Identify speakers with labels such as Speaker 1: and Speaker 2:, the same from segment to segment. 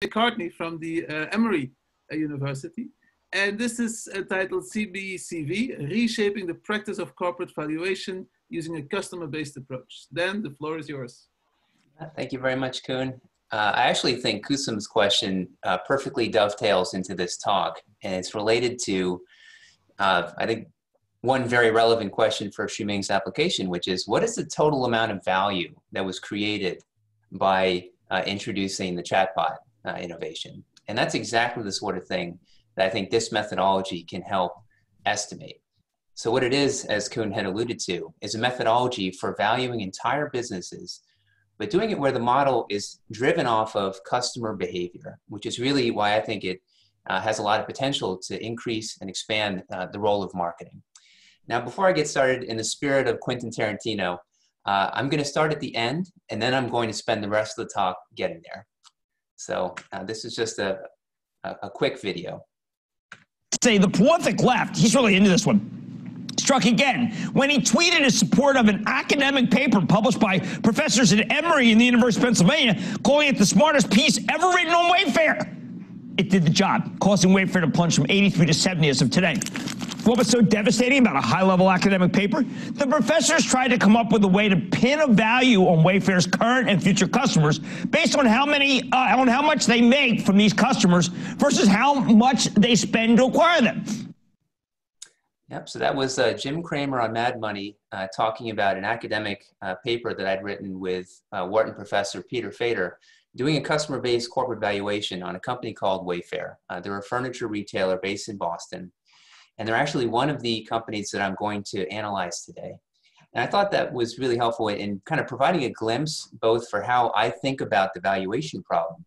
Speaker 1: McCarthy from the Emory University. And this is titled CBCV, Reshaping the Practice of Corporate Valuation Using a Customer-Based Approach. Dan, the floor is yours.
Speaker 2: Thank you very much, Koen. I actually think Kusum's question perfectly dovetails into this talk, and it's related to, I think, one very relevant question for Shuming's application, which is, what is the total amount of value that was created by introducing the chatbot innovation? And that's exactly the sort of thing that I think this methodology can help estimate. So what it is, as Koen had alluded to, is a methodology for valuing entire businesses, but doing it where the model is driven off of customer behavior, which is really why I think it has a lot of potential to increase and expand the role of marketing. Now, before I get started, in the spirit of Quentin Tarantino, I'm going to start at the end, and then I'm going to spend the rest of the talk getting there. So this is just a quick video.
Speaker 3: Say the prolific left, he's really into this one, struck again when he tweeted his support of an academic paper published by professors at Emory in the University of Pennsylvania, calling it the smartest piece ever written on Wayfair. It did the job, causing Wayfair to plunge from 83 to 70 as of today. What was so devastating about a high-level academic paper? The professors tried to come up with a way to pin a value on Wayfair's current and future customers based on how much they make from these customers versus how much they spend to acquire them.
Speaker 2: Yep, so that was Jim Cramer on Mad Money talking about an academic paper that I'd written with Wharton professor Peter Fader, doing a customer-based corporate valuation on a company called Wayfair. They're a furniture retailer based in Boston. And they're actually one of the companies that I'm going to analyze today. And I thought that was really helpful in kind of providing a glimpse both for how I think about the valuation problem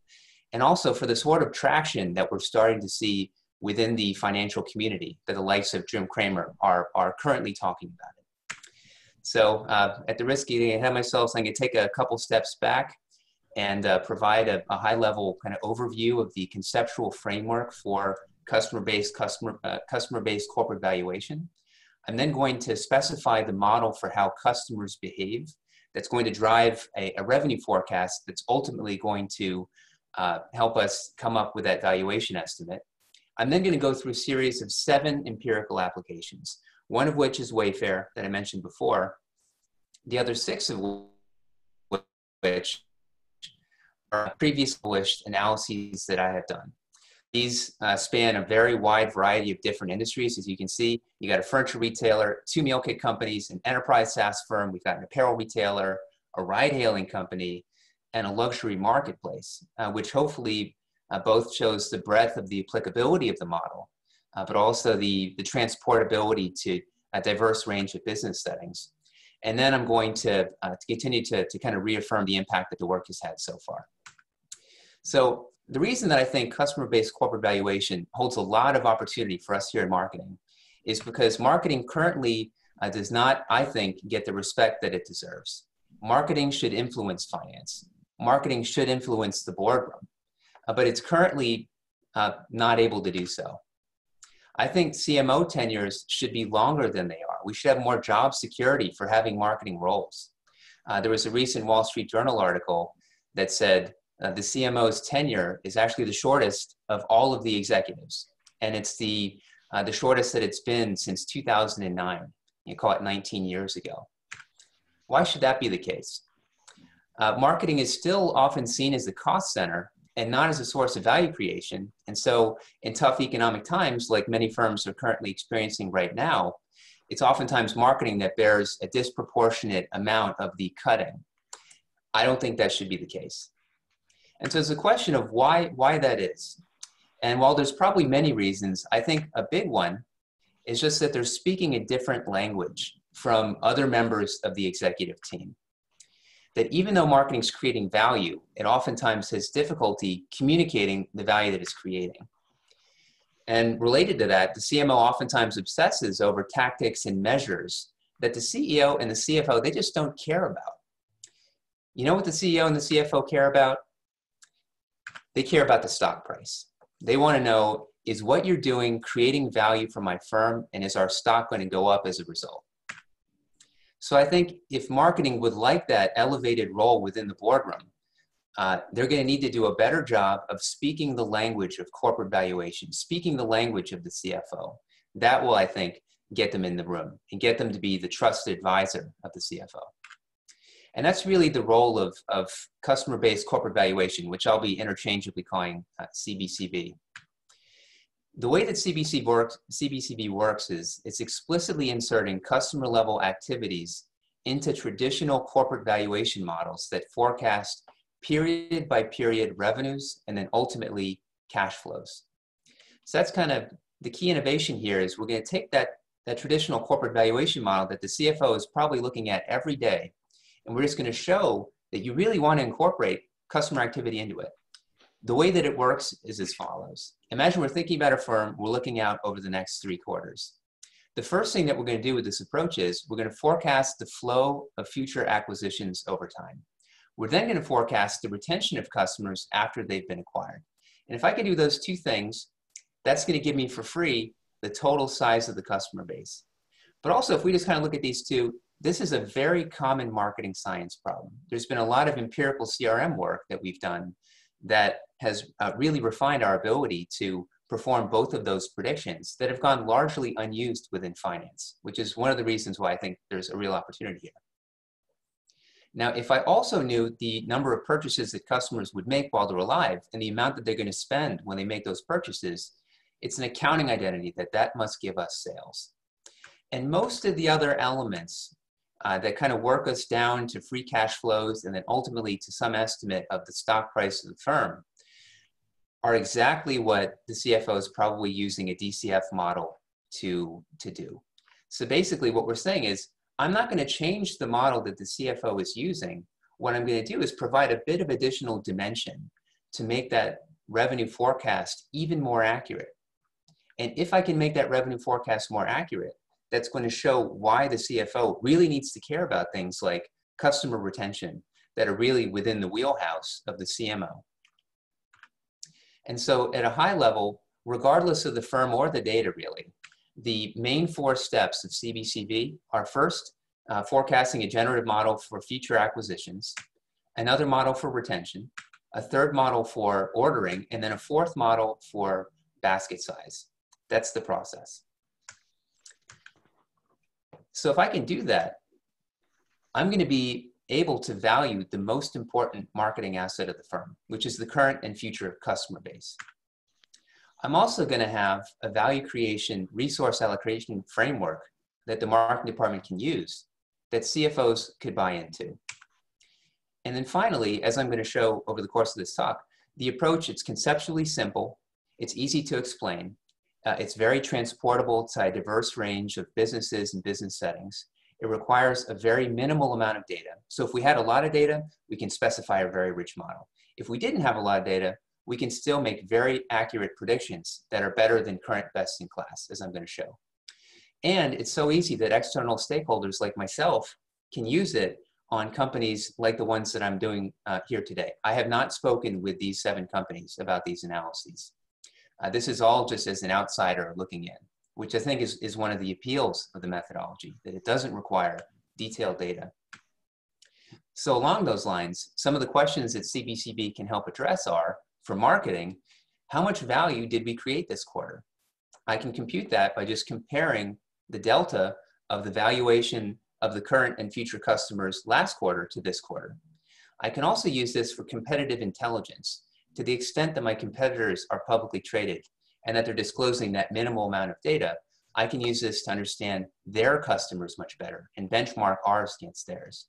Speaker 2: and also for the sort of traction that we're starting to see within the financial community that the likes of Jim Cramer are currently talking about it. So at the risk of getting ahead of myself, I'm going to take a couple steps back and provide a high-level kind of overview of the conceptual framework for customer-based corporate valuation. I'm then going to specify the model for how customers behave that's going to drive a revenue forecast that's ultimately going to help us come up with that valuation estimate. I'm then going to go through a series of 7 empirical applications, one of which is Wayfair that I mentioned before, the other 6 of which are previous published analyses that I have done. These span a very wide variety of different industries. As you can see, you got a furniture retailer, 2 meal kit companies, an enterprise SaaS firm, we've got an apparel retailer, a ride-hailing company, and a luxury marketplace, which hopefully both shows the breadth of the applicability of the model, but also the transportability to a diverse range of business settings. And then I'm going to continue to kind of reaffirm the impact that the work has had so far. So the reason that I think customer-based corporate valuation holds a lot of opportunity for us here in marketing is because marketing currently does not, I think, get the respect that it deserves. Marketing should influence finance. Marketing should influence the boardroom, but it's currently not able to do so. I think CMO tenures should be longer than they are. We should have more job security for having marketing roles. There was a recent Wall Street Journal article that said the CMO's tenure is actually the shortest of all of the executives. And it's the shortest that it's been since 2009. You call it 19 years ago. Why should that be the case? Marketing is still often seen as the cost center and not as a source of value creation. And so in tough economic times, like many firms are currently experiencing right now, it's oftentimes marketing that bears a disproportionate amount of the cutting. I don't think that should be the case. And so it's a question of why that is. And while there's probably many reasons, I think a big one is just that they're speaking a different language from other members of the executive team. That even though marketing is creating value, it oftentimes has difficulty communicating the value that it's creating. And related to that, the CMO oftentimes obsesses over tactics and measures that the CEO and the CFO, they just don't care about. You know what the CEO and the CFO care about? They care about the stock price. They want to know, is what you're doing creating value for my firm, and is our stock going to go up as a result? So I think if marketing would like that elevated role within the boardroom, they're going to need to do a better job of speaking the language of corporate valuation, speaking the language of the CFO. That will, I think, get them in the room and get them to be the trusted advisor of the CFO. And that's really the role of customer-based corporate valuation, which I'll be interchangeably calling CBCV. The way that CBCV works is it's explicitly inserting customer-level activities into traditional corporate valuation models that forecast period-by-period revenues and then ultimately cash flows. So that's kind of the key innovation here. Is we're going to take that traditional corporate valuation model that the CFO is probably looking at every day, and we're just going to show that you really want to incorporate customer activity into it. The way that it works is as follows. Imagine we're thinking about a firm, we're looking out over the next 3 quarters. The first thing that we're going to do with this approach is we're going to forecast the flow of future acquisitions over time. We're then going to forecast the retention of customers after they've been acquired. And if I can do those 2 things, that's going to give me for free the total size of the customer base. But also, if we just kind of look at these 2, this is a very common marketing science problem. There's been a lot of empirical CRM work that we've done that has really refined our ability to perform both of those predictions that have gone largely unused within finance, which is one of the reasons why I think there's a real opportunity here. Now, if I also knew the number of purchases that customers would make while they're alive and the amount that they're going to spend when they make those purchases, it's an accounting identity that must give us sales. And most of the other elements that kind of work us down to free cash flows and then ultimately to some estimate of the stock price of the firm are exactly what the CFO is probably using a DCF model to do. So basically what we're saying is, I'm not going to change the model that the CFO is using. What I'm going to do is provide a bit of additional dimension to make that revenue forecast even more accurate. And if I can make that revenue forecast more accurate, that's going to show why the CFO really needs to care about things like customer retention that are really within the wheelhouse of the CMO. And so at a high level, regardless of the firm or the data really, the main 4 steps of CBCV are first, forecasting a generative model for future acquisitions, another model for retention, a 3rd model for ordering, and then a 4th model for basket size. That's the process. So if I can do that, I'm going to be able to value the most important marketing asset of the firm, which is the current and future customer base. I'm also going to have a value creation resource allocation framework that the marketing department can use that CFOs could buy into. And then finally, as I'm going to show over the course of this talk, the approach, it's conceptually simple, it's easy to explain, it's very transportable to a diverse range of businesses and business settings. It requires a very minimal amount of data. So if we had a lot of data, we can specify a very rich model. If we didn't have a lot of data, we can still make very accurate predictions that are better than current best in class, as I'm going to show. And it's so easy that external stakeholders like myself can use it on companies like the ones that I'm doing here today. I have not spoken with these 7 companies about these analyses. This is all just as an outsider looking in, which I think is one of the appeals of the methodology, that it doesn't require detailed data. So along those lines, some of the questions that CBCV can help address are, for marketing, how much value did we create this quarter? I can compute that by just comparing the delta of the valuation of the current and future customers last quarter to this quarter. I can also use this for competitive intelligence. To the extent that my competitors are publicly traded and that they're disclosing that minimal amount of data, I can use this to understand their customers much better and benchmark ours against theirs.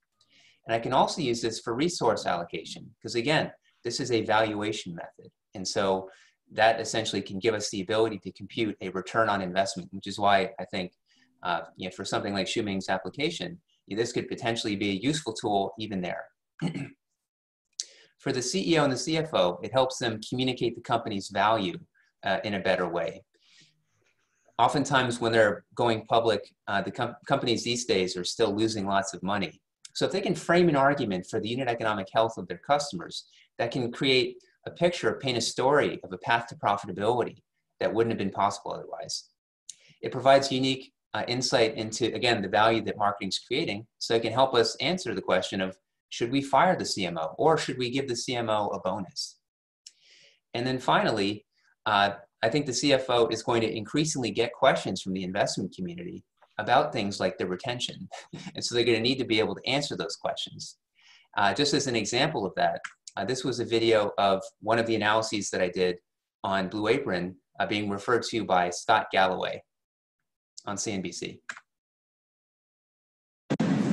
Speaker 2: And I can also use this for resource allocation, because again, this is a valuation method. And so that essentially can give us the ability to compute a return on investment, which is why I think for something like Shoeming's application, this could potentially be a useful tool even there. For the CEO and the CFO, it helps them communicate the company's value in a better way. Oftentimes when they're going public, the companies these days are still losing lots of money. So if they can frame an argument for the unit economic health of their customers, that can create a picture, paint a story of a path to profitability that wouldn't have been possible otherwise. It provides unique insight into, again, the value that marketing is creating, so it can help us answer the question of Should we fire the CMO, or should we give the CMO a bonus? And then finally, I think the CFO is going to increasingly get questions from the investment community about things like the retention. And so they're going to need to be able to answer those questions. Just as an example of that, this was a video of one of the analyses that I did on Blue Apron being referred to by Scott Galloway on CNBC.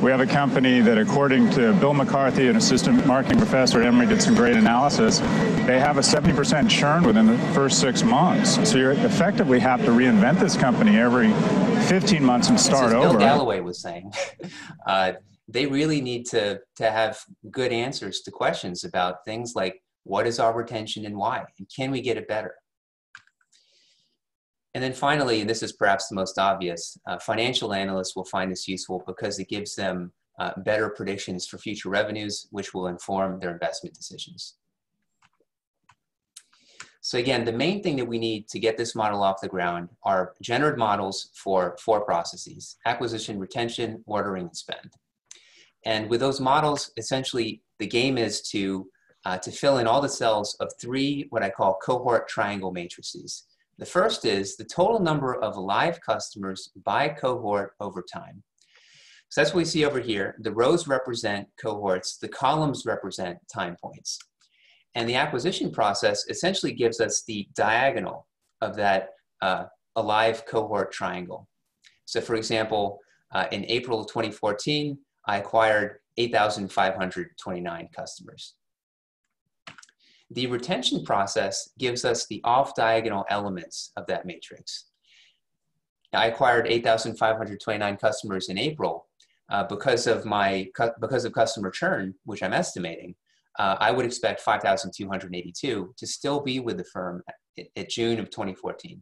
Speaker 4: We have a company that, according to Bill McCarthy, an assistant marketing professor at Emory, did some great analysis. They have a 70% churn within the first 6 months. So you effectively have to reinvent this company every 15 months and start over.
Speaker 2: Bill Galloway was saying, they really need to have good answers to questions about things like, what is our retention and why? And can we get it better? And then finally, and this is perhaps the most obvious, financial analysts will find this useful because it gives them better predictions for future revenues, which will inform their investment decisions. So again, the main thing that we need to get this model off the ground are generative models for 4 processes: acquisition, retention, ordering, and spend. And with those models, essentially, the game is to fill in all the cells of 3 what I call cohort triangle matrices. The first is the total number of live customers by cohort over time. So that's what we see over here. The rows represent cohorts, the columns represent time points. And the acquisition process essentially gives us the diagonal of that alive cohort triangle. So for example, in April of 2014, I acquired 8,529 customers. The retention process gives us the off-diagonal elements of that matrix. Now, I acquired 8,529 customers in April. Because of customer churn, which I'm estimating, I would expect 5,282 to still be with the firm at June of 2014.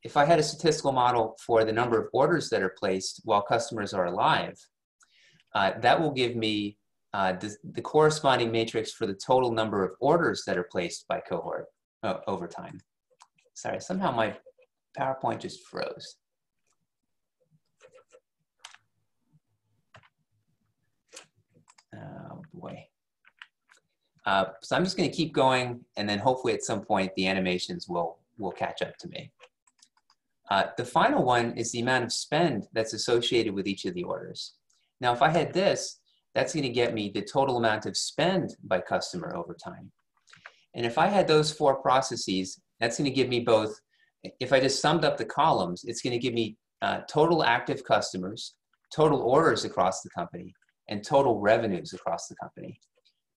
Speaker 2: If I had a statistical model for the number of orders that are placed while customers are alive, that will give me the corresponding matrix for the total number of orders that are placed by cohort over time. Sorry, somehow my PowerPoint just froze. Oh boy. So I'm just going to keep going, and then hopefully at some point the animations will catch up to me. The final one is the amount of spend that's associated with each of the orders. Now, if I had this, that's going to get me the total amount of spend by customer over time. And if I had those 4 processes, that's going to give me both, if I just summed up the columns, it's going to give me total active customers, total orders across the company, and total revenues across the company.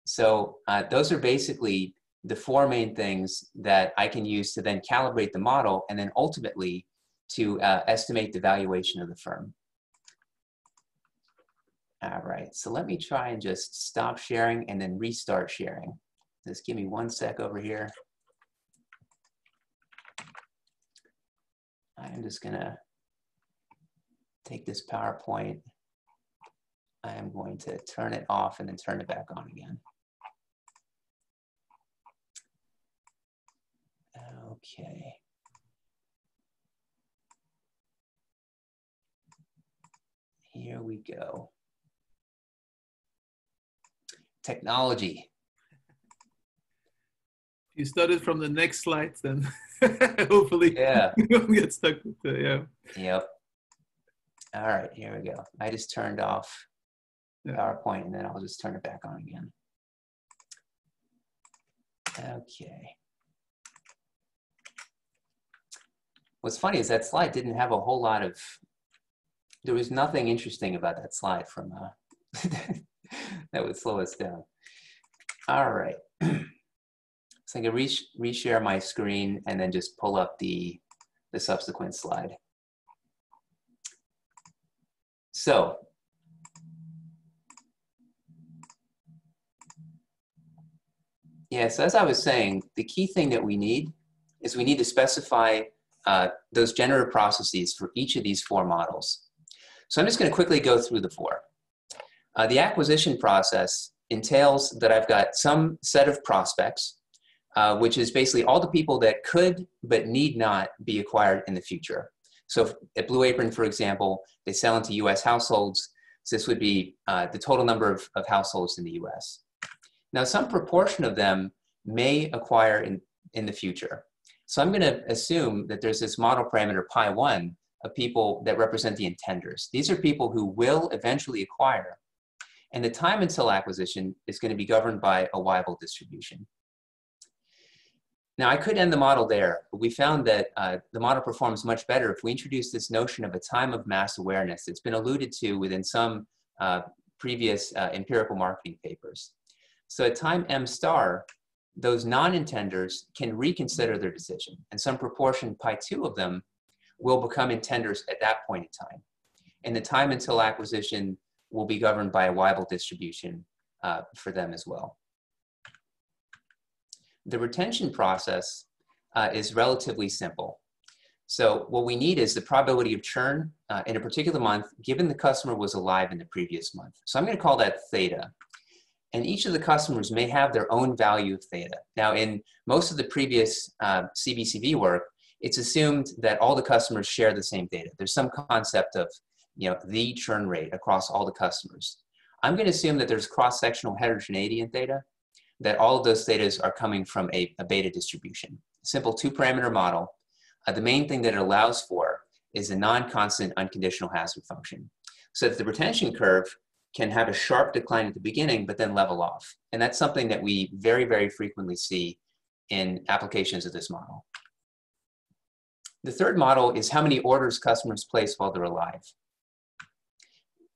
Speaker 2: So those are basically the 4 main things that I can use to then calibrate the model and then ultimately to estimate the valuation of the firm. All right, so let me try and just stop sharing and then restart sharing. Just give me 1 sec over here. I'm just gonna take this PowerPoint. I am going to turn it off and then turn it back on again. Okay. Here we go. Technology.
Speaker 1: You started from the next slide, then hopefully you won't get stuck with the,
Speaker 2: Yep. All right, here we go. I just turned off PowerPoint, and then I'll just turn it back on again. Okay. What's funny is that slide didn't have a whole lot of, there was nothing interesting about that slide from, that would slow us down. All right. So I can reshare my screen and then just pull up the subsequent slide. So, so as I was saying, the key thing that we need is we need to specify those generative processes for each of these 4 models. So I'm just going to quickly go through the 4. The acquisition process entails that I've got some set of prospects, which is basically all the people that could but need not be acquired in the future. So at Blue Apron, for example, they sell into US households. So this would be the total number of households in the US. Now, some proportion of them may acquire in the future. So I'm going to assume that there's this model parameter pi1 of people that represent the intenders. These are people who will eventually acquire. And the time until acquisition is going to be governed by a Weibull distribution. Now, I could end the model there, but we found that the model performs much better if we introduce this notion of a time of mass awareness. It's been alluded to within some previous empirical marketing papers. So at time m star, those non-intenders can reconsider their decision, and some proportion pi2 of them will become intenders at that point in time. And the time until acquisition will be governed by a Weibull distribution for them as well. The retention process is relatively simple. So what we need is the probability of churn in a particular month, given the customer was alive in the previous month. So I'm going to call that theta. And each of the customers may have their own value of theta. Now, in most of the previous CBCV work, it's assumed that all the customers share the same data. There's some concept of, the churn rate across all the customers. I'm going to assume that there's cross-sectional heterogeneity in theta, that all of those thetas are coming from a beta distribution. Simple two-parameter model. The main thing that it allows for is a non-constant unconditional hazard function, so that the retention curve can have a sharp decline at the beginning, but then level off. And that's something that we very, very frequently see in applications of this model. The third model is how many orders customers place while they're alive.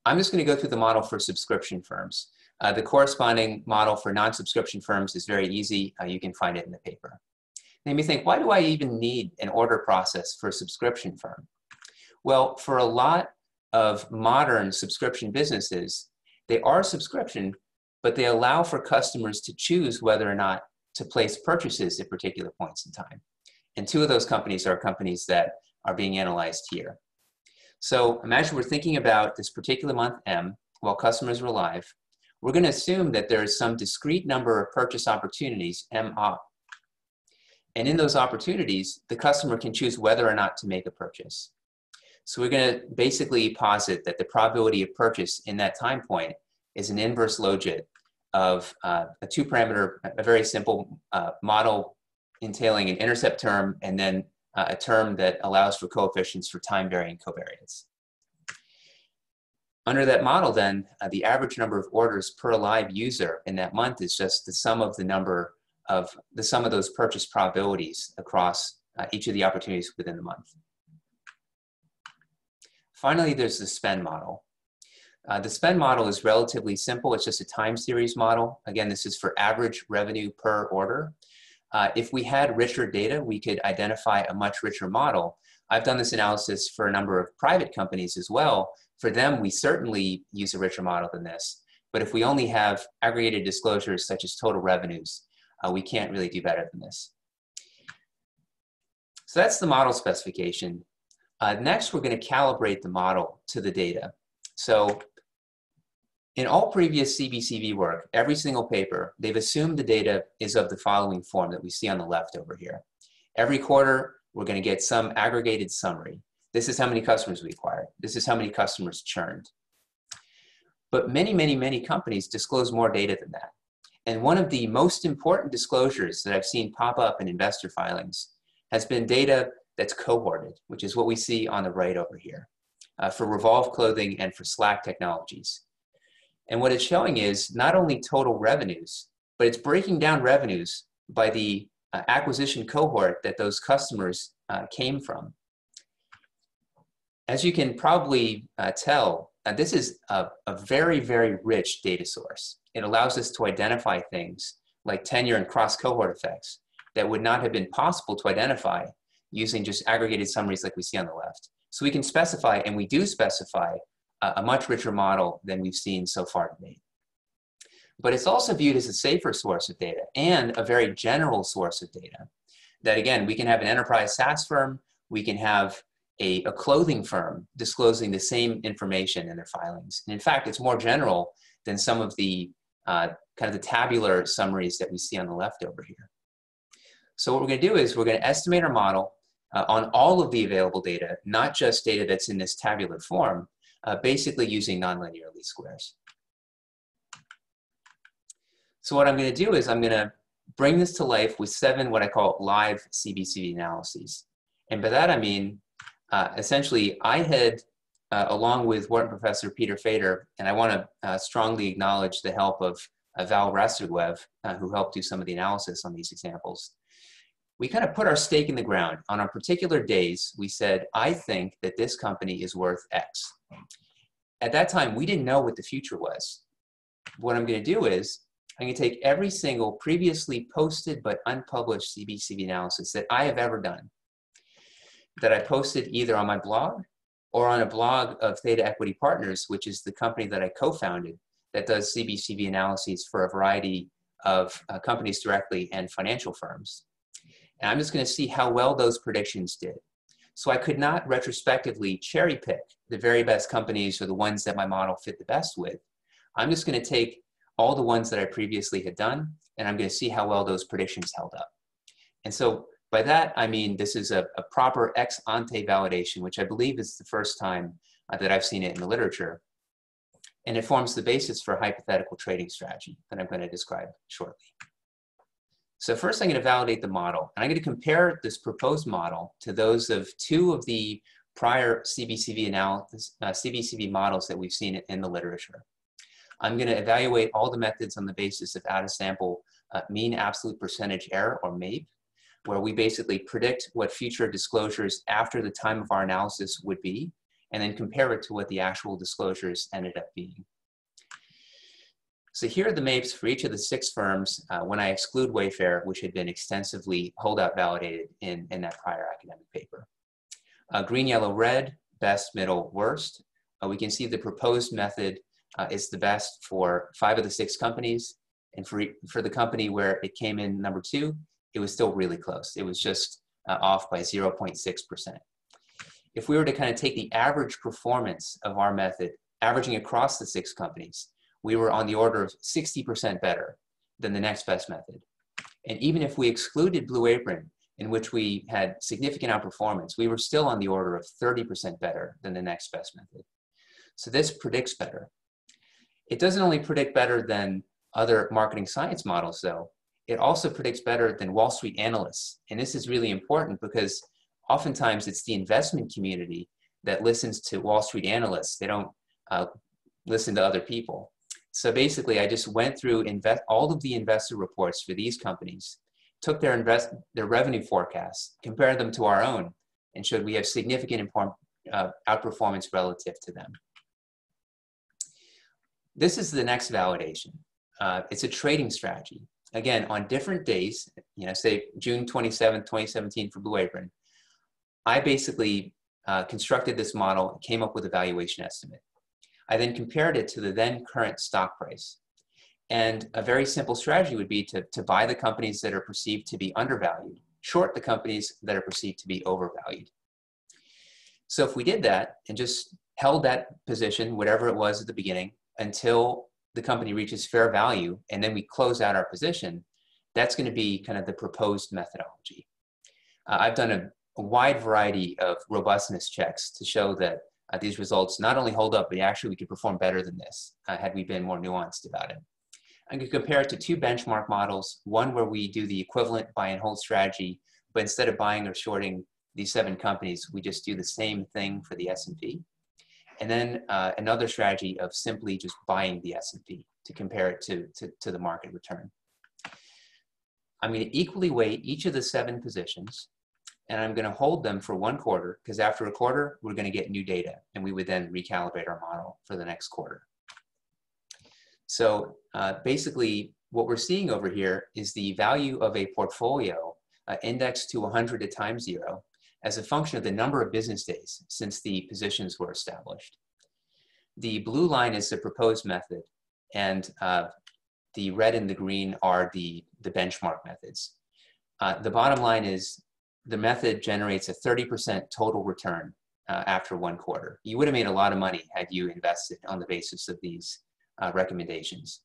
Speaker 2: I'm just going to go through the model for subscription firms. The corresponding model for non-subscription firms is very easy. You can find it in the paper. Now you may think, why do I even need an order process for a subscription firm? Well, for a lot of modern subscription businesses, they are subscription, but they allow for customers to choose whether or not to place purchases at particular points in time. And two of those companies are companies that are being analyzed here. So imagine we're thinking about this particular month M, while customers are alive. We're going to assume that there is some discrete number of purchase opportunities, M op. And in those opportunities, the customer can choose whether or not to make a purchase. So we're going to basically posit that the probability of purchase in that time point is an inverse logit of a two-parameter, a very simple model entailing an intercept term and then a term that allows for coefficients for time-varying covariance. Under that model then, the average number of orders per alive user in that month is just the sum of those purchase probabilities across each of the opportunities within the month. Finally, there's the spend model. The spend model is relatively simple. It's just a time series model. Again, this is for average revenue per order. If we had richer data, we could identify a much richer model. I've done this analysis for a number of private companies as well. For them, we certainly use a richer model than this. But if we only have aggregated disclosures such as total revenues, we can't really do better than this. So that's the model specification. Next, we're going to calibrate the model to the data. So in all previous CBCV work, every single paper, they've assumed the data is of the following form that we see on the left over here. Every quarter, we're going to get some aggregated summary. This is how many customers we acquired. This is how many customers churned. But many, many, many companies disclose more data than that. And one of the most important disclosures that I've seen pop up in investor filings has been data that's cohorted, which is what we see on the right over here, for Revolve Clothing and for Slack Technologies. And what it's showing is not only total revenues, but it's breaking down revenues by the acquisition cohort that those customers came from. As you can probably tell, this is a very, very rich data source. It allows us to identify things like tenure and cross-cohort effects that would not have been possible to identify using just aggregated summaries like we see on the left. So we can specify, and we do specify, a much richer model than we've seen so far to date. But it's also viewed as a safer source of data and a very general source of data. That again, we can have an enterprise SaaS firm, we can have a clothing firm disclosing the same information in their filings. And in fact, it's more general than some of the kind of the tabular summaries that we see on the left over here. So what we're going to do is we're going to estimate our model on all of the available data, not just data that's in this tabular form, basically using nonlinear least squares. So what I'm going to do is I'm going to bring this to life with 7 what I call live CBCV analyses. And by that I mean, essentially, I had, along with Wharton professor Peter Fader, and I want to strongly acknowledge the help of Val Rastergwev, who helped do some of the analysis on these examples. We kind of put our stake in the ground. On our particular days, we said, I think that this company is worth X. At that time, we didn't know what the future was. What I'm going to do is, I'm going to take every single previously posted but unpublished CBCV analysis that I have ever done, that I posted either on my blog or on a blog of Theta Equity Partners, which is the company that I co-founded that does CBCV analyses for a variety of companies directly and financial firms. And I'm just going to see how well those predictions did. So I could not retrospectively cherry pick the very best companies or the ones that my model fit the best with. I'm just going to take all the ones that I previously had done, and I'm going to see how well those predictions held up. And so by that, I mean this is a proper ex ante validation, which I believe is the first time that I've seen it in the literature. And it forms the basis for a hypothetical trading strategy that I'm going to describe shortly. So first I'm going to validate the model, and I'm going to compare this proposed model to those of 2 of the prior CBCV CBCV models that we've seen in the literature. I'm going to evaluate all the methods on the basis of out-of-sample mean absolute percentage error, or MAPE, where we basically predict what future disclosures after the time of our analysis would be, and then compare it to what the actual disclosures ended up being. So here are the MAPEs for each of the 6 firms when I exclude Wayfair, which had been extensively holdout validated in that prior academic paper. Green, yellow, red, best, middle, worst. We can see the proposed method is the best for 5 of the 6 companies. And for the company where it came in number 2, it was still really close. It was just off by 0.6%. If we were to kind of take the average performance of our method, averaging across the 6 companies, we were on the order of 60% better than the next best method. And even if we excluded Blue Apron, in which we had significant outperformance, we were still on the order of 30% better than the next best method. So this predicts better. It doesn't only predict better than other marketing science models, though. It also predicts better than Wall Street analysts. And this is really important because oftentimes it's the investment community that listens to Wall Street analysts. They don't listen to other people. So basically, I just went through all of the investor reports for these companies, took their revenue forecasts, compared them to our own, and showed we have significant outperformance relative to them. This is the next validation. It's a trading strategy. Again, on different days, say June 27, 2017 for Blue Apron, I basically constructed this model and came up with a valuation estimate. I then compared it to the then current stock price. And a very simple strategy would be to buy the companies that are perceived to be undervalued, short the companies that are perceived to be overvalued. So if we did that and just held that position, whatever it was at the beginning, until the company reaches fair value, and then we close out our position, that's going to be kind of the proposed methodology. I've done a wide variety of robustness checks to show that these results not only hold up, but actually we could perform better than this had we been more nuanced about it. I can compare it to 2 benchmark models, one where we do the equivalent buy and hold strategy, but instead of buying or shorting these 7 companies, we just do the same thing for the S&P. And then another strategy of simply just buying the S&P to compare it to the market return. I'm going to equally weight each of the 7 positions, and I'm going to hold them for 1 quarter, because after a quarter, we're going to get new data, and we would then recalibrate our model for the next quarter. So basically, what we're seeing over here is the value of a portfolio indexed to 100 at time 0 as a function of the number of business days since the positions were established. The blue line is the proposed method, and the red and the green are the benchmark methods. The bottom line is the method generates a 30% total return after 1 quarter. You would have made a lot of money had you invested on the basis of these recommendations.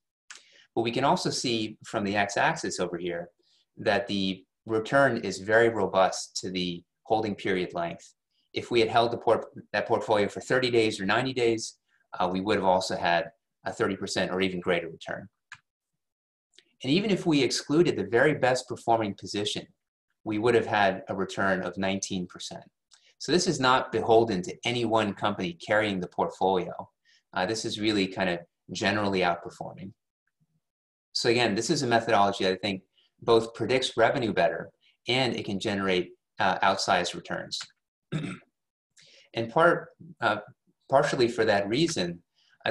Speaker 2: But we can also see from the x-axis over here that the return is very robust to the holding period length. If we had held that portfolio for 30 days or 90 days, we would have also had a 30% or even greater return. And even if we excluded the very best performing position, we would have had a return of 19%. So this is not beholden to any one company carrying the portfolio. This is really kind of generally outperforming. So again, this is a methodology that I think both predicts revenue better and it can generate outsized returns. And partially for that reason,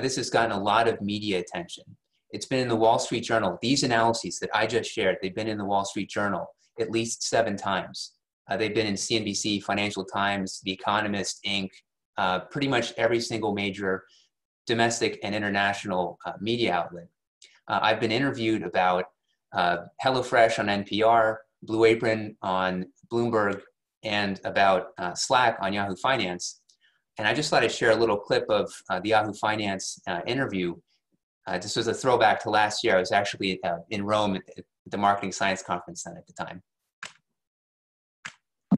Speaker 2: this has gotten a lot of media attention. It's been in the Wall Street Journal. These analyses that I just shared, they've been in the Wall Street Journal at least 7 times. They've been in CNBC, Financial Times, The Economist, Inc., pretty much every single major domestic and international media outlet. I've been interviewed about HelloFresh on NPR, Blue Apron on Bloomberg, and about Slack on Yahoo Finance. And I just thought I'd share a little clip of the Yahoo Finance interview. This was a throwback to last year. I was actually in Rome at the Marketing Science Conference then at the time.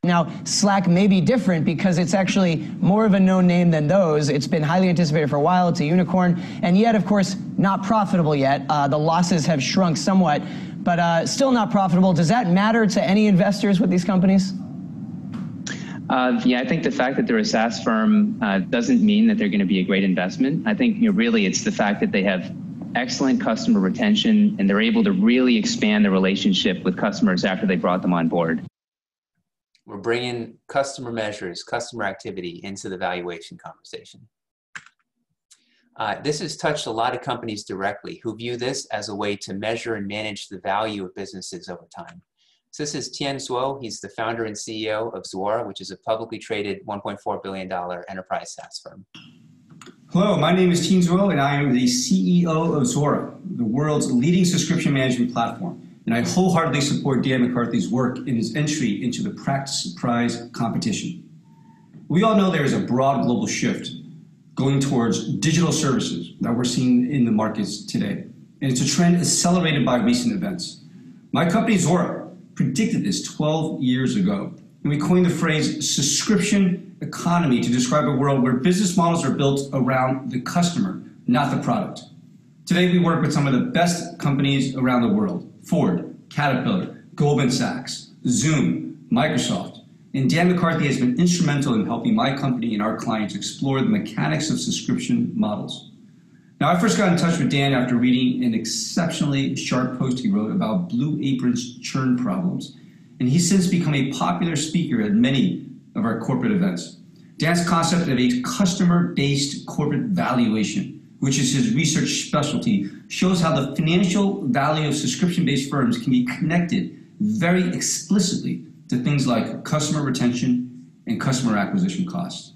Speaker 5: Now, Slack may be different because it's actually more of a known name than those. It's been highly anticipated for a while. It's a unicorn, and yet, of course, not profitable yet. The losses have shrunk somewhat, but still not profitable. Does that matter to any investors with these companies?
Speaker 6: Yeah, I think the fact that they're a SaaS firm doesn't mean that they're going to be a great investment. I think really it's the fact that they have excellent customer retention and they're able to really expand the relationship with customers after they brought them on board.
Speaker 2: We're bringing customer measures, customer activity into the valuation conversation. This has touched a lot of companies directly who view this as a way to measure and manage the value of businesses over time. So this is Tien Zuo. He's the founder and CEO of Zuora, which is a publicly traded $1.4 billion enterprise SaaS firm.
Speaker 7: Hello, my name is Tien Zuo, and I am the CEO of Zuora, the world's leading subscription management platform. And I wholeheartedly support Dan McCarthy's work in his entry into the practice prize competition. We all know there is a broad global shift going towards digital services that we're seeing in the markets today. And it's a trend accelerated by recent events. My company, Zuora, predicted this 12 years ago. And we coined the phrase subscription economy to describe a world where business models are built around the customer, not the product. Today, we work with some of the best companies around the world: Ford, Caterpillar, Goldman Sachs, Zoom, Microsoft. And Dan McCarthy has been instrumental in helping my company and our clients explore the mechanics of subscription models. Now, I first got in touch with Dan after reading an exceptionally sharp post he wrote about Blue Apron's churn problems. And he's since become a popular speaker at many of our corporate events. Dan's concept of a customer-based corporate valuation, which is his research specialty, shows how the financial value of subscription-based firms can be connected very explicitly to things like customer retention and customer acquisition costs.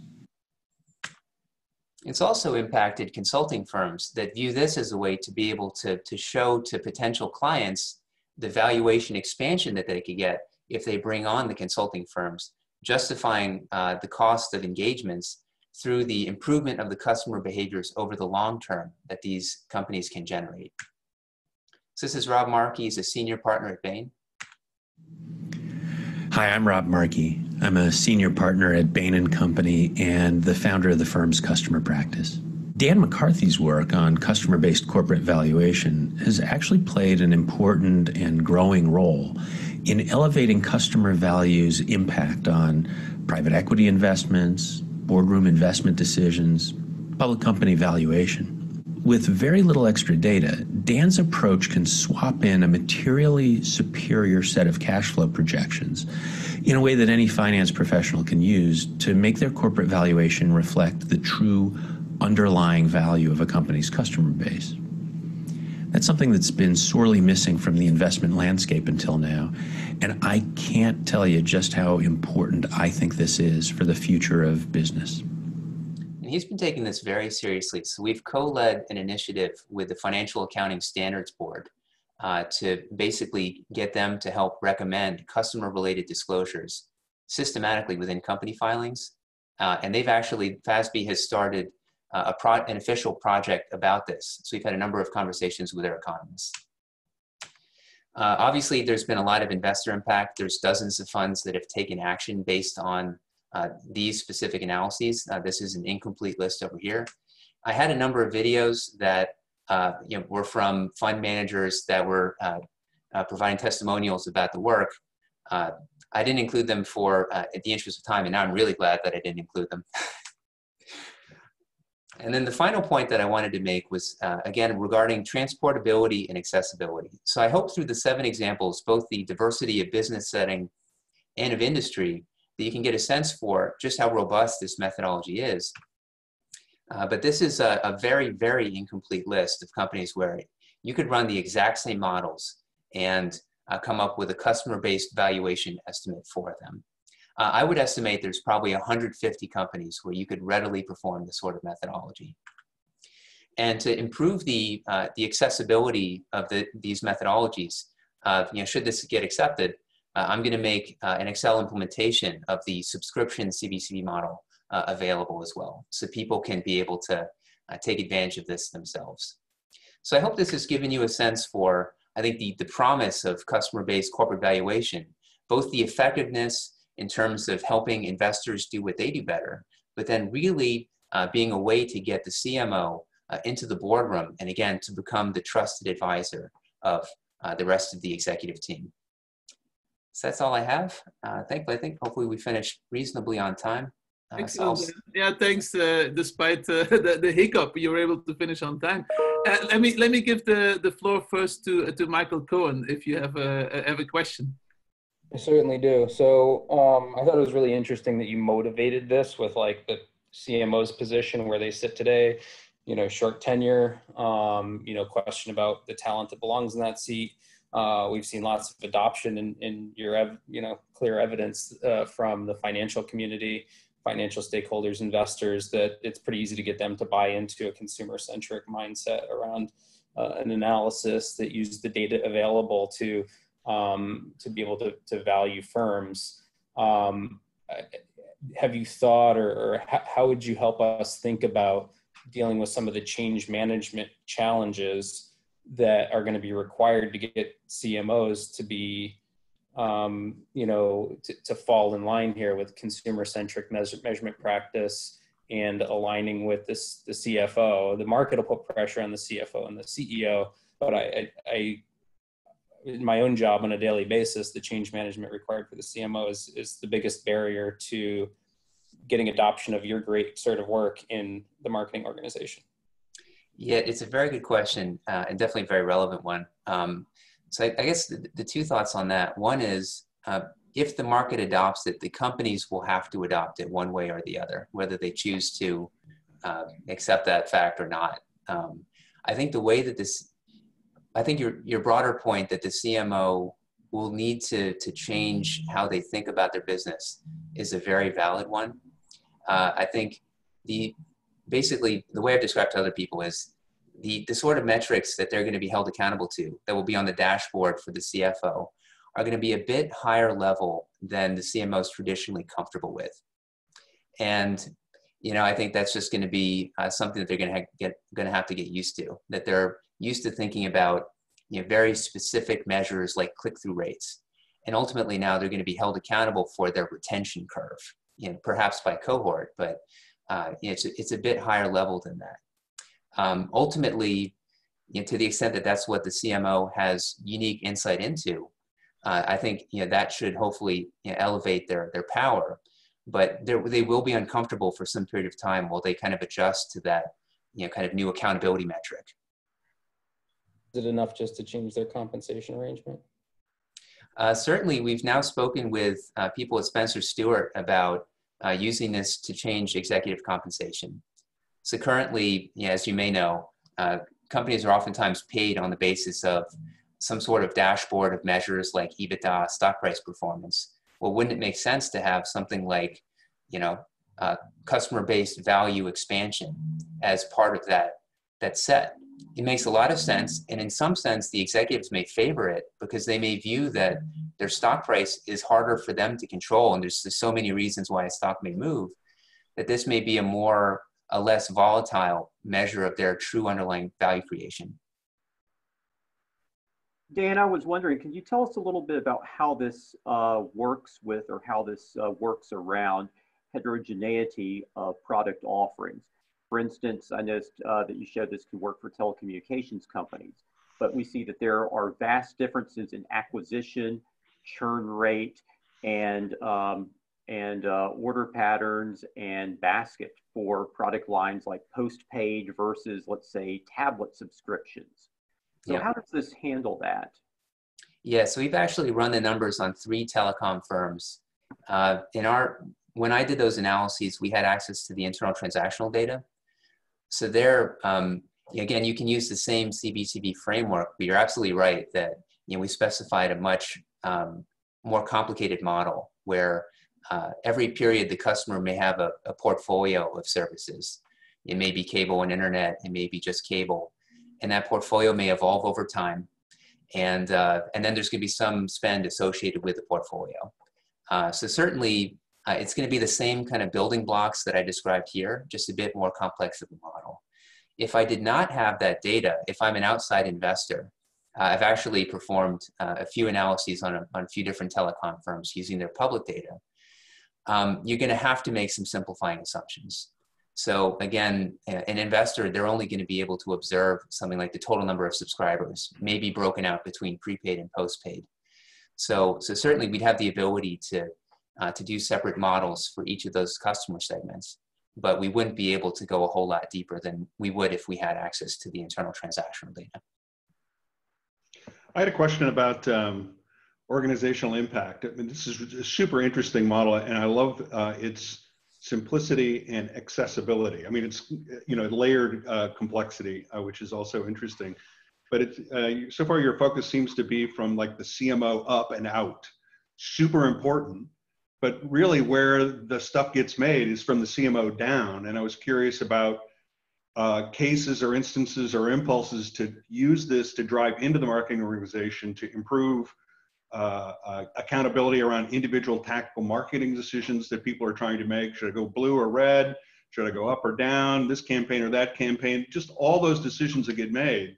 Speaker 2: It's also impacted consulting firms that view this as a way to be able to show to potential clients the valuation expansion that they could get if they bring on the consulting firms, justifying the cost of engagements through the improvement of the customer behaviors over the long term that these companies can generate. So this is Rob Markey. He's a senior partner at Bain.
Speaker 8: Hi, I'm Rob Markey. I'm a senior partner at Bain & Company and the founder of the firm's customer practice. Dan McCarthy's work on customer-based corporate valuation has actually played an important and growing role in elevating customer value's impact on private equity investments, boardroom investment decisions, public company valuation. With very little extra data, Dan's approach can swap in a materially superior set of cash flow projections in a way that any finance professional can use to make their corporate valuation reflect the true underlying value of a company's customer base. That's something that's been sorely missing from the investment landscape until now, and I can't tell you just how important I think this is for the future of business.
Speaker 2: And he's been taking this very seriously. So we've co-led an initiative with the Financial Accounting Standards Board to basically get them to help recommend customer-related disclosures systematically within company filings. And they've actually, FASB has started an official project about this. So we've had a number of conversations with their economists. Obviously, there's been a lot of investor impact. There's dozens of funds that have taken action based on these specific analyses. This is an incomplete list over here. I had a number of videos that were from fund managers that were providing testimonials about the work. I didn't include them for the interest of time, and now I'm really glad that I didn't include them. And then the final point that I wanted to make was, again, regarding transportability and accessibility. So I hope through the 7 examples, both the diversity of business setting and of industry, that you can get a sense for just how robust this methodology is. But this is a very, very incomplete list of companies where you could run the exact same models and come up with a customer-based valuation estimate for them. I would estimate there's probably 150 companies where you could readily perform this sort of methodology. And to improve the accessibility of these methodologies, should this get accepted, I'm going to make an Excel implementation of the subscription CBCV model available as well, so people can be able to take advantage of this themselves. So I hope this has given you a sense for, I think, the promise of customer-based corporate valuation, both the effectiveness in terms of helping investors do what they do better, but then really being a way to get the CMO into the boardroom, and again, to become the trusted advisor of the rest of the executive team. So that's all I have. I think hopefully we finished reasonably on time.
Speaker 1: Excellent. Yeah, thanks. Despite the hiccup, you were able to finish on time. Let me give the floor first to Michael Cohen if you have a question.
Speaker 9: I certainly do. So I thought it was really interesting that you motivated this with like the CMO's position where they sit today, short tenure, question about the talent that belongs in that seat. We've seen lots of adoption in your, clear evidence from the financial community, financial stakeholders, investors, that it's pretty easy to get them to buy into a consumer-centric mindset around an analysis that uses the data available to be able to value firms. Have you thought, or how would you help us think about dealing with some of the change management challenges that are going to be required to get CMOs to be, to fall in line here with consumer-centric measurement practice and aligning with the CFO? The market will put pressure on the CFO and the CEO, but I in my own job on a daily basis, the change management required for the CMO is the biggest barrier to getting adoption of your great sort of work in the marketing organization.
Speaker 2: Yeah, it's a very good question, and definitely a very relevant one. So I guess the 2 thoughts on that. One is, if the market adopts it, the companies will have to adopt it one way or the other, whether they choose to accept that fact or not. I think the way that I think your broader point that the CMO will need to change how they think about their business is a very valid one. I think basically the way I've described to other people is the sort of metrics that they're going to be held accountable to, that will be on the dashboard for the CFO, are going to be a bit higher level than the CMO is traditionally comfortable with. And I think that's just going to be something that they're going to have to get used to, that they're used to thinking about very specific measures like click-through rates. And ultimately now they're going to be held accountable for their retention curve, perhaps by cohort, but it's a bit higher level than that. Ultimately, to the extent that that's what the CMO has unique insight into, I think that should hopefully elevate their power. But they will be uncomfortable for some period of time while they kind of adjust to that kind of new accountability metric.
Speaker 9: Is it enough just to change their compensation arrangement?
Speaker 2: Certainly, we've now spoken with people at Spencer Stewart about using this to change executive compensation. So currently, as you may know, companies are oftentimes paid on the basis of some sort of dashboard of measures like EBITDA, stock price performance. Well, wouldn't it make sense to have something like, customer-based value expansion as part of that set? It makes a lot of sense, and in some sense, the executives may favor it because they may view that their stock price is harder for them to control, and there's so many reasons why a stock may move, that this may be a less volatile measure of their true underlying value creation.
Speaker 10: Dan, I was wondering, can you tell us a little bit about how this works with, or how this works around heterogeneity of product offerings. For instance, I noticed that you showed this could work for telecommunications companies, but we see that there are vast differences in acquisition, churn rate, and order patterns and basket for product lines like post-paid versus, let's say, tablet subscriptions. So how does this handle that?
Speaker 2: Yeah, so we've actually run the numbers on 3 telecom firms. When I did those analyses, we had access to the internal transactional data. So there, again, you can use the same CBCV framework, but you're absolutely right that we specified a much more complicated model where every period the customer may have a portfolio of services. It may be cable and internet, it may be just cable, and that portfolio may evolve over time. And then there's going to be some spend associated with the portfolio. So certainly, it's going to be the same kind of building blocks that I described here, just a bit more complex of a model. If I did not have that data, if I'm an outside investor, I've actually performed a few analyses on a few different telecom firms using their public data. You're going to have to make some simplifying assumptions. So again, an investor, they're only going to be able to observe something like the total number of subscribers, maybe broken out between prepaid and postpaid. So certainly we'd have the ability to do separate models for each of those customer segments, but we wouldn't be able to go a whole lot deeper than we would if we had access to the internal transactional data.
Speaker 11: I had a question about organizational impact. I mean, this is a super interesting model, and I love its simplicity and accessibility. I mean, it's layered complexity, which is also interesting. But it's so far your focus seems to be from like the CMO up and out. Super important, but really where the stuff gets made is from the CMO down. And I was curious about cases or instances or impulses to use this to drive into the marketing organization to improve accountability around individual tactical marketing decisions that people are trying to make. Should I go blue or red? Should I go up or down? This campaign or that campaign? Just all those decisions that get made.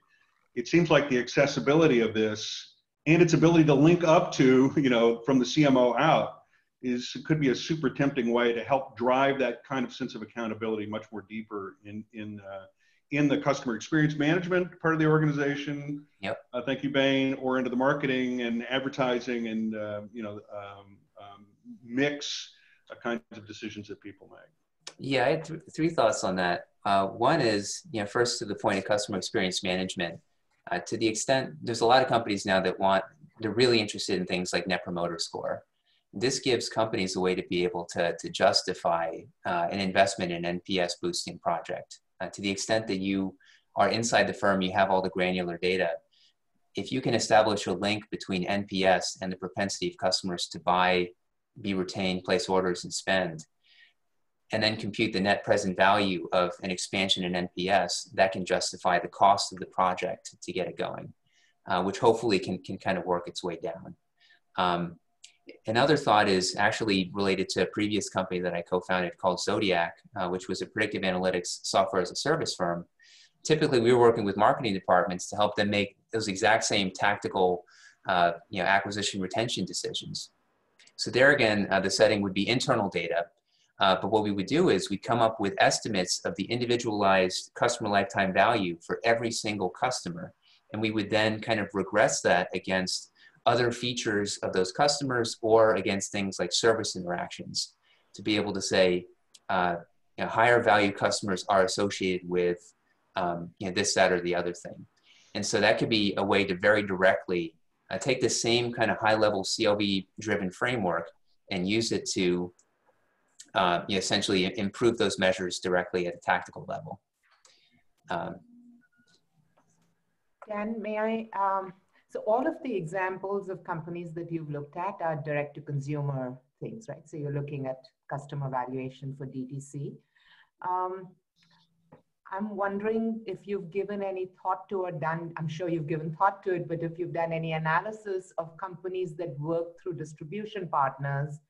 Speaker 11: It seems like the accessibility of this and its ability to link up to, from the CMO out could be a super tempting way to help drive that kind of sense of accountability much more deeper in the customer experience management part of the organization.
Speaker 2: Yep.
Speaker 11: Thank you, Bain, or into the marketing and advertising and mix kinds of decisions that people make.
Speaker 2: Yeah, I had 3 thoughts on that. One is, first to the point of customer experience management. To the extent, there's a lot of companies now they're really interested in things like Net Promoter Score. This gives companies a way to be able to justify an investment in an NPS boosting project. To the extent that you are inside the firm, you have all the granular data. If you can establish a link between NPS and the propensity of customers to buy, be retained, place orders, and spend, and then compute the net present value of an expansion in NPS, that can justify the cost of the project to get it going, which hopefully can kind of work its way down. Another thought is actually related to a previous company that I co-founded called Zodiac, which was a predictive analytics software as a service firm. Typically, we were working with marketing departments to help them make those exact same tactical acquisition retention decisions. So there again, the setting would be internal data. But what we would do is we'd come up with estimates of the individualized customer lifetime value for every single customer. And we would then kind of regress that against other features of those customers or against things like service interactions to be able to say, higher value customers are associated with this, that, or the other thing. And so that could be a way to very directly take the same kind of high level CLV driven framework and use it to essentially improve those measures directly at a tactical level.
Speaker 12: Dan, may I? So all of the examples of companies that you've looked at are direct to consumer things, right? So you're looking at customer valuation for DTC. I'm wondering if you've given any thought to or done, I'm sure you've given thought to it, but if you've done any analysis of companies that work through distribution partners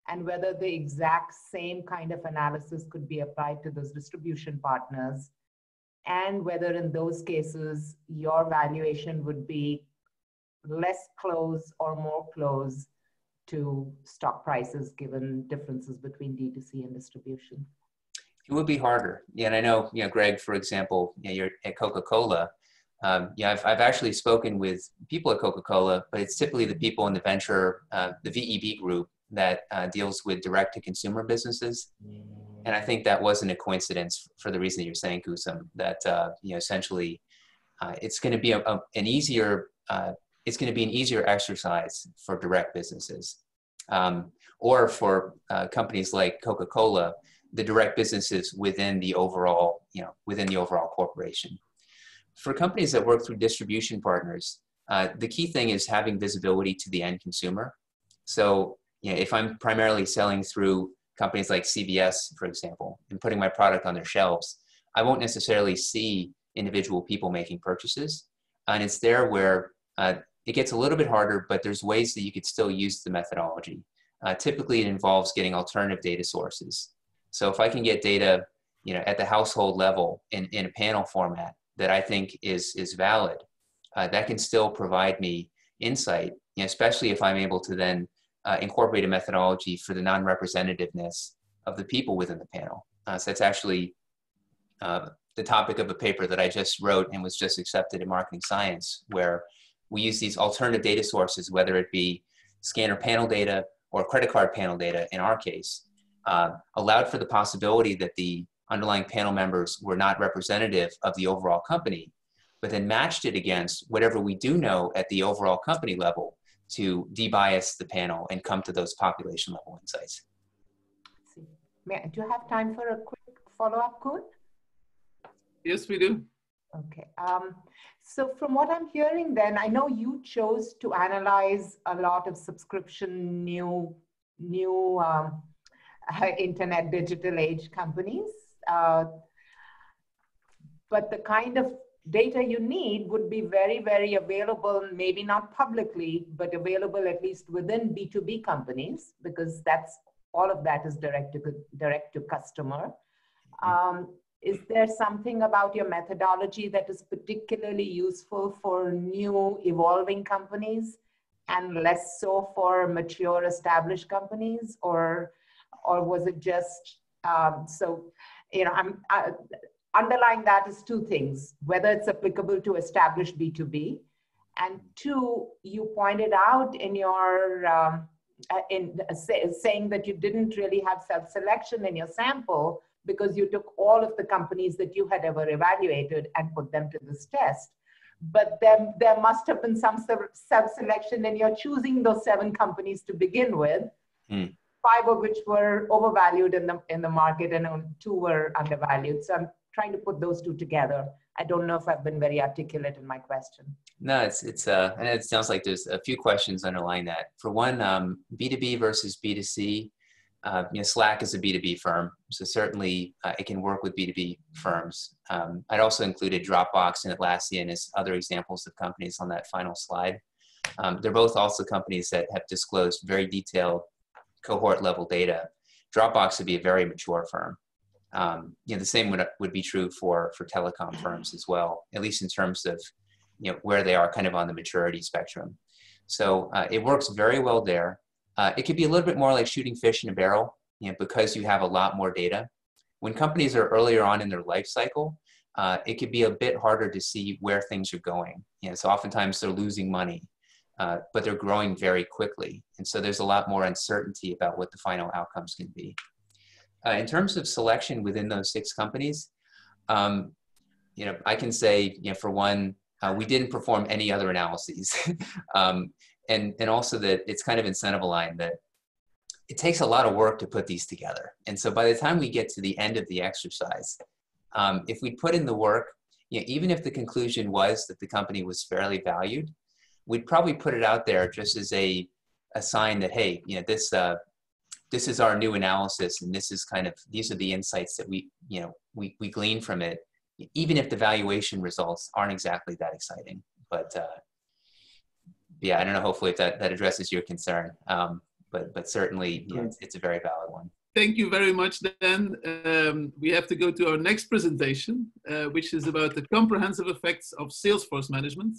Speaker 12: and whether the exact same kind of analysis could be applied to those distribution partners, and whether in those cases your valuation would be less close or more close to stock prices given differences between D2C and distribution?
Speaker 2: It would be harder. Yeah, and I know, Greg, for example, you're at Coca-Cola. I've actually spoken with people at Coca-Cola, but it's typically the people in the venture, the VEB group that deals with direct-to-consumer businesses. And I think that wasn't a coincidence for the reason that you're saying, Kusum, that essentially it's going to be an easier exercise for direct businesses, or for companies like Coca-Cola, the direct businesses within the overall corporation. For companies that work through distribution partners, the key thing is having visibility to the end consumer. So if I'm primarily selling through companies like CVS, for example, and putting my product on their shelves, I won't necessarily see individual people making purchases. And it's there where it gets a little bit harder, but there's ways that you could still use the methodology. Typically, it involves getting alternative data sources. So if I can get data, at the household level in a panel format that I think is valid, that can still provide me insight, especially if I'm able to then incorporate a methodology for the non-representativeness of the people within the panel. So that's actually the topic of a paper that I just wrote and was just accepted in Marketing Science, where we use these alternative data sources, whether it be scanner panel data or credit card panel data in our case, allowed for the possibility that the underlying panel members were not representative of the overall company, but then matched it against whatever we do know at the overall company level to debias the panel and come to those population level insights.
Speaker 12: Do you have time for a quick follow-up, Kun?
Speaker 1: Yes, we do.
Speaker 12: Okay. So from what I'm hearing then, I know you chose to analyze a lot of subscription new internet digital age companies. But the kind of data you need would be very, very available, maybe not publicly, but available at least within B2B companies, because all of that is direct to customer. Is there something about your methodology that is particularly useful for new evolving companies and less so for mature established companies, or was it just underlying that is two things: whether it's applicable to established B2B, and two, you pointed out in your saying that you didn't really have self-selection in your sample because you took all of the companies that you had ever evaluated and put them to this test. But then there must have been some self-selection in your choosing those 7 companies to begin with, 5 of which were overvalued in the market and only 2 were undervalued. So I'm trying to put those 2 together. I don't know if I've been very articulate in my question.
Speaker 2: No, and it sounds like there's a few questions underlying that. For one, B2B versus B2C, Slack is a B2B firm, so certainly it can work with B2B firms. I'd also included Dropbox and Atlassian as other examples of companies on that final slide. They're both also companies that have disclosed very detailed cohort level data. Dropbox would be a very mature firm. The same would be true for telecom firms as well, at least in terms of where they are kind of on the maturity spectrum. So it works very well there. It could be a little bit more like shooting fish in a barrel, because you have a lot more data. When companies are earlier on in their life cycle, it could be a bit harder to see where things are going. So oftentimes they're losing money, but they're growing very quickly. And so there's a lot more uncertainty about what the final outcomes can be. In terms of selection within those 6 companies, I can say, for one, we didn't perform any other analyses. And also that it's kind of incentive aligned that it takes a lot of work to put these together. And so by the time we get to the end of the exercise, if we put in the work, even if the conclusion was that the company was fairly valued, we'd probably put it out there just as a sign that, hey, this is our new analysis, and these are the insights that we glean from it, even if the valuation results aren't exactly that exciting. But yeah, I don't know, hopefully if that addresses your concern, but certainly it's a very valid one.
Speaker 1: Thank you very much, Dan. We have to go to our next presentation, which is about the comprehensive effects of Salesforce management.